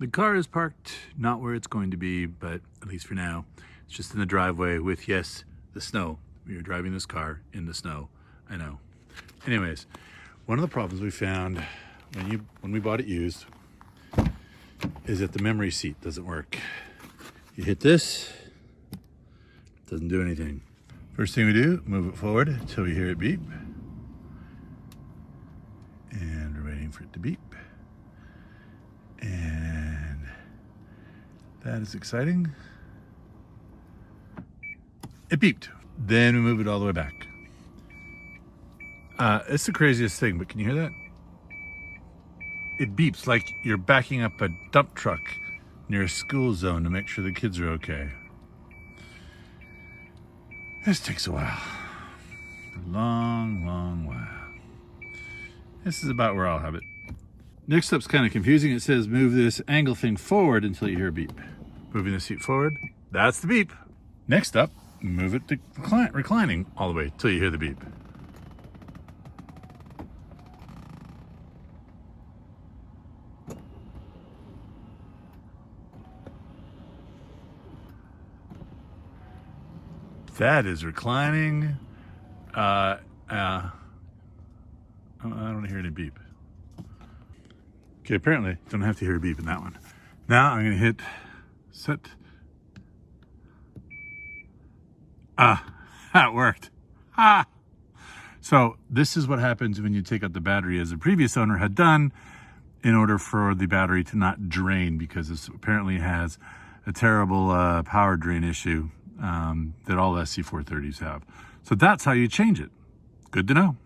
The car is parked not where it's going to be, but at least for now, it's just in the driveway with, yes, the snow. We are driving this car in the snow. I know. Anyways, one of the problems we found when we bought it used is that the memory seat doesn't work. You hit this, doesn't do anything. First thing we do, move it forward until we hear it beep. And we're waiting for it to beep. And that is exciting. It beeped. Then we move it all the way back. It's the craziest thing, but can you hear that? It beeps like you're backing up a dump truck near a school zone to make sure the kids are okay. This takes a while. A long, long while. This is about where I'll have it. Next up's kind of confusing. It says move this angle thing forward until you hear a beep. Moving the seat forward, that's the beep. Next up, move it to reclining all the way till you hear the beep. That is reclining. I don't hear any beep. Okay, apparently don't have to hear a beep in that one. Now I'm gonna hit set. That worked. So this is what happens when you take out the battery, as the previous owner had done, in order for the battery to not drain, because this apparently has a terrible power drain issue that all SC430s have. So that's how you change it. Good to know.